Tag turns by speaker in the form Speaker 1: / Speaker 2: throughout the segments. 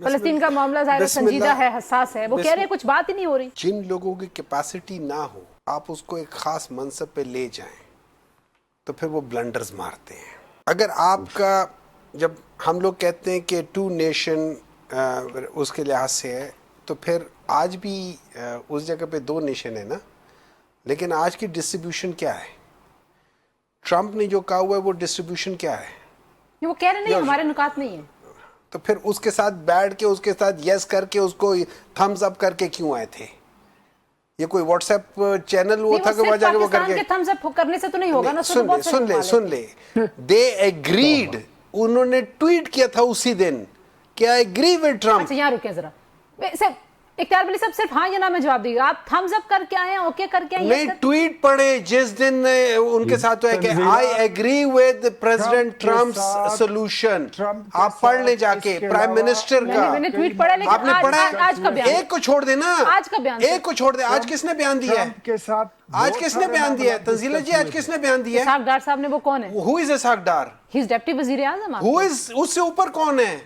Speaker 1: فلسطین کا معاملہ ظاہر سنجیدہ ہے، حساس ہے، وہ کہہ رہے ہیں کچھ بات ہی نہیں ہو رہی.
Speaker 2: جن لوگوں کی کیپیسٹی نہ ہو آپ اس کو ایک خاص منصب پہ لے جائیں تو پھر وہ بلنڈرز مارتے ہیں. اگر آپ کا جب ہم لوگ کہتے ہیں کہ ٹو نیشن اس کے لحاظ سے ہے تو پھر آج بھی اس جگہ پہ دو نیشن ہے نا، لیکن آج کی ڈسٹریبیوشن کیا ہے؟ ٹرمپ نے جو کہا ہوا ہے وہ ڈسٹریبیوشن کیا ہے؟
Speaker 1: وہ کہہ رہے نہیں ہمارے نکات نہیں ہیں.
Speaker 2: تو پھر اس کے ساتھ بیٹھ کے اس کے ساتھ یس کر کے اس کو تھمز اپ کر کے کیوں آئے تھے؟ یہ کوئی واٹس ایپ چینل وہ تھا کہ وہ جا کے وہ کر کے
Speaker 1: تھمز اپ کرنے سے تو نہیں ہوگا نا.
Speaker 2: سن لے دے ایگریڈ، انہوں نے ٹویٹ کیا تھا اسی دن کہ آئی ایگری ود ٹرمپ.
Speaker 1: اچھا یہاں رکیں ذرا، اختیار ولی صاحب صرف ہاں یا نا میں جواب دیجیے. آپ تھمز اپ کر کے آئے ہیں، اوکے کر کے آئے ہیں؟
Speaker 2: نہیں، ٹویٹ پڑھے جس دن ان کے ساتھ ہے کہ I agree with president Trump's solution. آپ پڑھ لیں جا کے پرائم منسٹر کا.
Speaker 1: میں نے ٹویٹ پڑھا
Speaker 2: آپ نے
Speaker 1: لیکن
Speaker 2: پڑھا
Speaker 1: آج کا بیان،
Speaker 2: ایک کو چھوڑ دینا،
Speaker 1: آج کا بیان،
Speaker 2: ایک کو چھوڑ دے. آج کس نے بیان دیا ہے؟ آج کس نے بیان دیا ہے؟ تنزیلہ جی آج کس نے بیان دیا ہے؟
Speaker 1: اسحاق ڈار صاحب نے. وہ کون ہے؟
Speaker 2: ہو از اسحاق ڈار؟
Speaker 1: ہی از ڈپٹی وزیر اعظم.
Speaker 2: ہو از اس سے اوپر کون ہے؟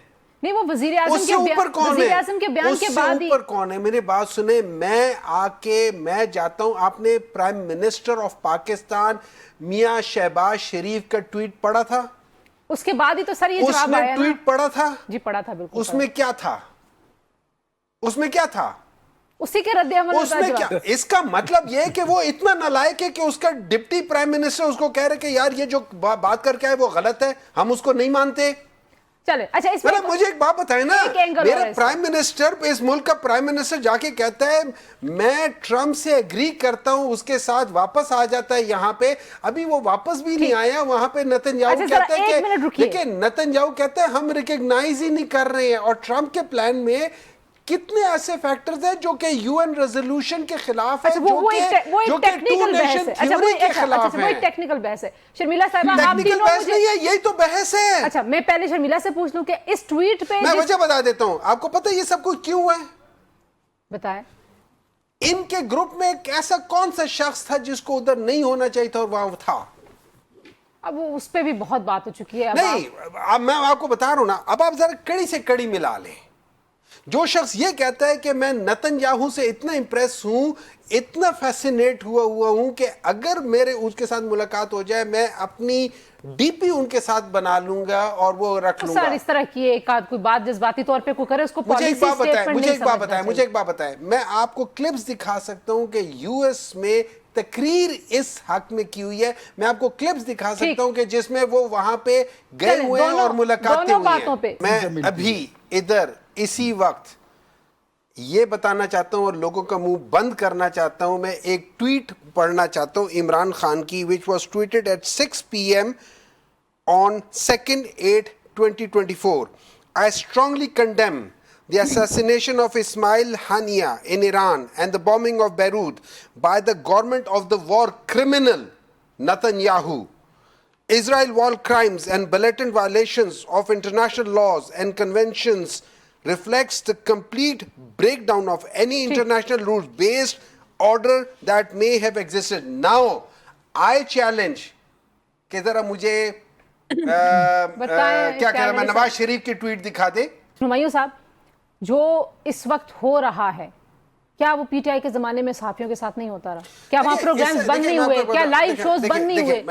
Speaker 1: نہیں وہ وزیر اعظم
Speaker 2: اس سے اوپر کون ہے؟
Speaker 1: وزیر اعظم کے بیان کے بعد ہی.
Speaker 2: اس سے اوپر کون ہے؟ میری بات سنیں، میں آ کے میں جاتا ہوں. آپ نے پرائم منسٹر آف پاکستان میاں شہباز شریف کا ٹویٹ پڑھا تھا؟
Speaker 1: اس کے بعد ہی تو سر یہ جواب آیا نا.
Speaker 2: اس نے ٹویٹ پڑھا تھا؟
Speaker 1: جی پڑھا تھا بالکل.
Speaker 2: اس میں کیا تھا؟ اس میں کیا تھا؟
Speaker 1: اسی کے رد عمل
Speaker 2: اس میں کیا؟ اس کا مطلب یہ کہ وہ اتنا نالائق ہے کہ اس کا ڈپٹی پرائم منسٹر اس کو کہہ رہے کہ یار یہ جو بات کر کے آئے وہ غلط ہے، ہم اس کو نہیں مانتے.
Speaker 1: چلے اچھا اس میں
Speaker 2: مجھے ایک بات بتائیں نا، میرا پرائم منسٹر، اس ملک کا پرائم منسٹر جا کے کہتا ہے میں ٹرمپ سے ایگری کرتا ہوں، اس کے ساتھ واپس آ جاتا ہے یہاں پہ. ابھی وہ واپس بھی نہیں آیا. وہاں پہ نتن یاہو کہتا ہے کہ لیکن نتن یاہو کہتا ہے ہم ریکگنائز ہی نہیں کر رہے ہیں. اور ٹرمپ کے پلان میں کتنے ایسے فیکٹرز ہیں جو کہ یو این ریزولوشن کے خلاف ہے، جو کہ ٹو نیشن تھیوری کے خلاف ہے.
Speaker 1: وہ ایک ٹیکنیکل بحث ہے. شرمیلا صاحبہ آپ
Speaker 2: ٹیکنیکل بحث نہیں ہے، یہی تو بحث ہے.
Speaker 1: اچھا میں پہلے شرمیلا سے پوچھ لوں کہ اس ٹویٹ پہ
Speaker 2: میں وجہ بتا دیتا ہوں. آپ کو پتہ ہے یہ سب کچھ کیوں ہے؟
Speaker 1: بتائیں.
Speaker 2: ان کے گروپ میں ایک ایسا کون سا شخص تھا جس کو ادھر نہیں ہونا چاہیے تھا اور وہاں تھا؟
Speaker 1: اب اس پہ بھی بہت بات ہو چکی ہے.
Speaker 2: نہیں، اب میں آپ کو بتا رہا ہوں نا، اب آپ ذرا کڑی سے کڑی ملا لیں. جو شخص یہ کہتا ہے کہ میں نتن یاہو سے اتنا امپریس ہوں، اتنا فیسینیٹ ہوا ہوں کہ اگر میرے اس کے ساتھ ملاقات ہو جائے میں اپنی ڈی پی ان کے ساتھ بنا لوں گا اور وہ رکھ لوں گا.
Speaker 1: سر اس طرح کی ایک آدھ کوئی بات جذباتی طور پہ کوئی کرے اس کو پالیسی سٹیٹمنٹ
Speaker 2: مجھے ایک بات بتائیں. میں آپ کو کلپس دکھا سکتا ہوں کہ یو ایس میں تقریر اس حق میں کی ہوئی ہے. میں آپ کو کلپس دکھا سکتا ہوں کہ جس میں وہ وہاں پہ گئے ہوئے ہیں اور ملاقاتیں ہوئی ہیں. میں ابھی ادھر اسی وقت یہ بتانا چاہتا ہوں اور لوگوں کا منہ بند کرنا چاہتا ہوں. میں ایک ٹویٹ پڑھنا چاہتا ہوں عمران خان کی which was tweeted at 6 p.m. on 2/8/2024. I strongly condemn the assassination of Ismail Haniya in Iran and the bombing of Beirut by the government of the war criminal Netanyahu. Israel war crimes and blatant violations of international laws and conventions reflects the complete breakdown of any international rules-based order that may have existed. Now, I challenge کہ ذرا مجھے کیا کہہ رہا میں نواز شریف کی tweet دکھا دے.
Speaker 1: ہمایوں صاحب جو اس وقت ہو رہا ہے کیا وہ پی ٹی آئی کے زمانے میں صحافیوں کے ساتھ نہیں ہوتا رہا؟ کیا وہاں پروگرامز بند نہیں ہوئے؟ کیا لائیو شوز بند نہیں ہوئے؟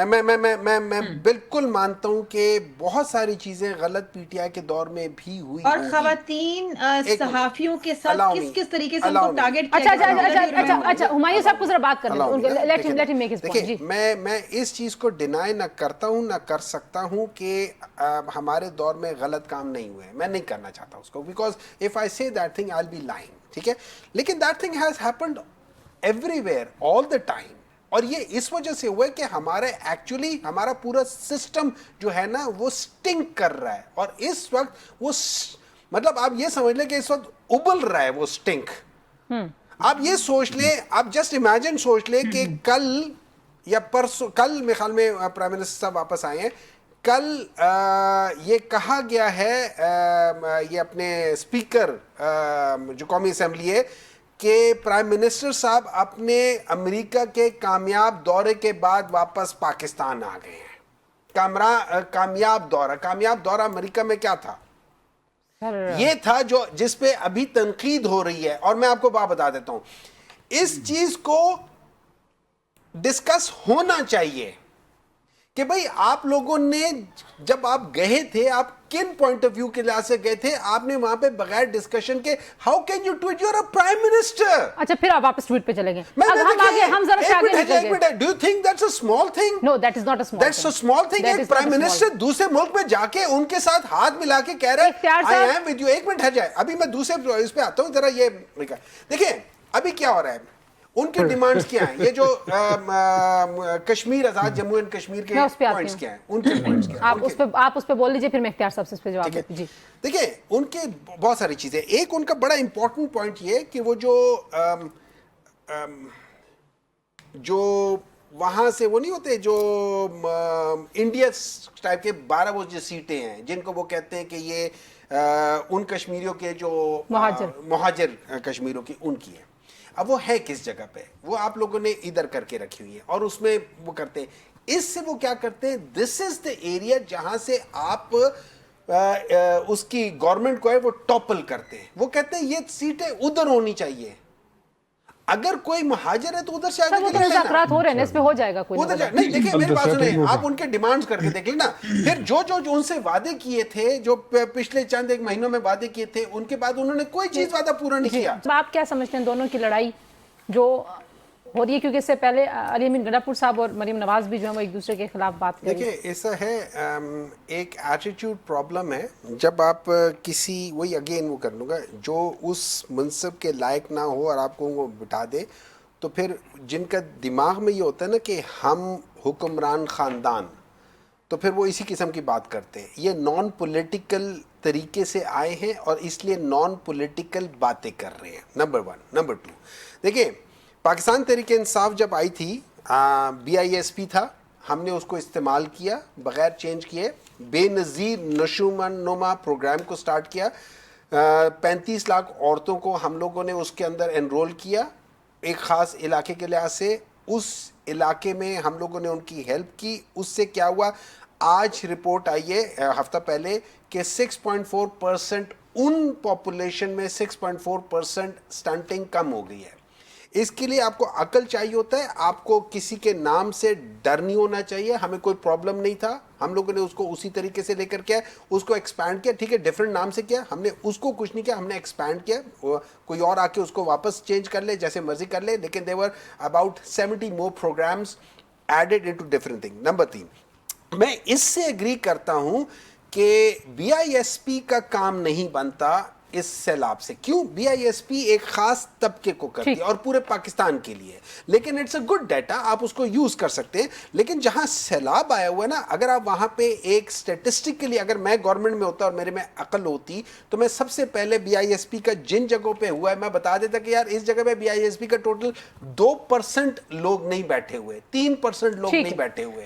Speaker 2: میں بالکل مانتا ہوں کہ بہت ساری چیزیں غلط پی ٹی آئی کے دور میں بھی ہوئی.
Speaker 3: اور خواتین صحافیوں کے ساتھ کس طریقے سے ان کو ٹارگٹ کیا
Speaker 1: جاتا ہے؟ اچھا ہمایوں صاحب کو ذرا بات کریں. Let make his point.
Speaker 2: دیکھیں میں اس چیز کو ڈینائی نہ کرتا ہوں نہ کر سکتا ہوں کہ ہمارے دور میں غلط کام نہیں ہوئے. میں نہیں کرنا چاہتا اس کو because of I say that thing I will be lying. ٹھیک ہے، لیکن that thing has happened everywhere all the time. اور یہ اس وجہ سے ہوا ہے کہ ایکچولی ہمارا پورا سسٹم جو ہے نا وہ سٹنک کر رہا ہے. اور اس وقت وہ مطلب آپ یہ سمجھ لیں کہ اس وقت ابل رہا ہے وہ سٹنک. آپ یہ سوچ لیں، آپ جسٹ امیجن سوچ لیں کہ کل یا پرسوں، کل میرے خیال میں پرائم منسٹر صاحب واپس آئے ہیں، کل یہ کہا گیا ہے یہ اپنے اسپیکر جو قومی اسمبلی ہے کہ پرائم منسٹر صاحب اپنے امریکہ کے کامیاب دورے کے بعد واپس پاکستان آ گئے ہیں. کامیاب دورہ امریکہ میں کیا تھا؟ یہ تھا جو جس پہ ابھی تنقید ہو رہی ہے. اور میں آپ کو بات بتا دیتا ہوں, اس چیز کو ڈسکس ہونا چاہیے کہ بھئی آپ لوگوں نے جب آپ گئے تھے, آپ کن پوائنٹ آف ویو کے لحاظ سے گئے تھے, آپ نے وہاں پہ بغیر ڈسکشن کے how can you tweet, you are a prime minister.
Speaker 1: اچھا پھر آپ واپس ٹویٹ پہ چلے گئے. ہم ذرا سے آگے نکل گئے.
Speaker 2: Do you think that's a small thing?
Speaker 1: No that is not a small
Speaker 2: that's a small thing. ایک پرائم منسٹر دوسرے ملک میں جا کے ان کے ساتھ ہاتھ ملا کے کہہ رہے ہیں آئی ایم ود یو. ایک منٹ ہٹ جائے, ابھی میں دوسرے اس پہ آتا ہوں ذرا. یہ دیکھیں ابھی کیا ہو رہا ہے, ان کے ڈیمانڈز کیا ہیں, یہ جو کشمیر آزاد جموں اینڈ کشمیر کے پوائنٹس کیا ہیں, ان کے پوائنٹس کیا ہیں,
Speaker 1: آپ اس پہ بول لیجئے, پھر میں اختیار صاحب سے اس پہ جواب دیتی. جی
Speaker 2: دیکھیں ان کے بہت ساری چیزیں. ایک ان کا بڑا امپورٹنٹ پوائنٹ یہ کہ وہ جو وہاں سے وہ نہیں ہوتے جو انڈیا ٹائپ کے 12 وہ جو سیٹیں ہیں جن کو وہ کہتے ہیں کہ یہ ان کشمیریوں کے جو مہاجر کشمیریوں کی ان کی ہے. اب وہ ہے کس جگہ پہ, وہ آپ لوگوں نے ادھر کر کے رکھی ہوئی ہے اور اس میں وہ کرتے ہیں. اس سے وہ کیا کرتے ہیں, دس از دا ایریا جہاں سے آپ اس کی گورنمنٹ کو ہے وہ ٹاپل کرتے ہیں. وہ کہتے ہیں یہ سیٹیں ادھر ہونی چاہیے, اگر کوئی مہاجر ہے تو ادھر سے آگے
Speaker 1: مذاکرات ہو رہے ہیں, اس پہ ہو جائے گا کوئی
Speaker 2: نہیں. دیکھیں میری بات سنیں, آپ ان کے ڈیمانڈز کر کے دیکھ لیں نا. پھر جو ان سے وعدے کیے تھے, جو پچھلے چند ایک مہینوں میں وعدے کیے تھے, ان کے بعد انہوں نے کوئی چیز وعدہ پورا نہیں کیا.
Speaker 1: آپ کیا سمجھتے ہیں دونوں کی لڑائی جو ہو رہی ہے, کیونکہ اس سے پہلے علی امین گنڈا پور صاحب اور مریم نواز بھی جو ہیں وہ ایک دوسرے کے خلاف بات کریں.
Speaker 2: دیکھیں ایسا ہے, ایک ایٹیٹیوڈ پرابلم ہے. جب آپ کسی وہی اگین وہ کر لوں گا جو اس منصب کے لائق نہ ہو اور آپ کو وہ بٹھا دے, تو پھر جن کا دماغ میں یہ ہوتا ہے نا کہ ہم حکمران خاندان, تو پھر وہ اسی قسم کی بات کرتے ہیں. یہ نان پولیٹیکل طریقے سے آئے ہیں اور اس لیے نان پولیٹیکل باتیں کر رہے ہیں. نمبر 1. نمبر 2, دیکھیں پاکستان تحریک انصاف جب آئی تھی, BISP تھا, ہم نے اس کو استعمال کیا بغیر چینج کیے, بے نظیر نشومنما پروگرام کو سٹارٹ کیا. 35 لاکھ عورتوں کو ہم لوگوں نے اس کے اندر انرول کیا ایک خاص علاقے کے لحاظ سے. اس علاقے میں ہم لوگوں نے ان کی ہیلپ کی. اس سے کیا ہوا, آج رپورٹ آئی ہے ہفتہ پہلے کہ 6.4% ان پاپولیشن میں 6.4% سٹنٹنگ کم ہو گئی ہے. اس کے لیے آپ کو عقل چاہیے ہوتا ہے, آپ کو کسی کے نام سے ڈر نہیں ہونا چاہیے. ہمیں کوئی پرابلم نہیں تھا, ہم لوگوں نے اس کو اسی طریقے سے لے کر کیا, اس کو ایکسپینڈ کیا. ٹھیک ہے ڈیفرنٹ نام سے کیا, ہم نے اس کو کچھ نہیں کیا, ہم نے ایکسپینڈ کیا. کوئی اور آ کے اس کو واپس چینج کر لے جیسے مرضی کر لے, لیکن they were about 70 more programs added into different things. Number 3, میں اس سے ایگری کرتا ہوں کہ BISP کا کام نہیں بنتا اس سیلاب سے. کیوں؟ BISP ایک خاص طبقے کو کرتی ہے اور پورے پاکستان کے لیے, لیکن اٹس اے گڈ ڈیٹا, آپ اس کو یوز کر سکتے ہیں. لیکن جہاں سیلاب آیا ہوا ہے نا, اگر آپ وہاں پہ ایک اسٹیٹسٹک کے لیے, اگر میں گورنمنٹ میں ہوتا اور میرے میں عقل ہوتی, تو میں سب سے پہلے BISP کا جن جگہوں پہ ہوا ہے میں بتا دیتا کہ یار اس جگہ پہ BISP کا ٹوٹل 2% لوگ نہیں بیٹھے ہوئے, 3% لوگ نہیں بیٹھے ہوئے.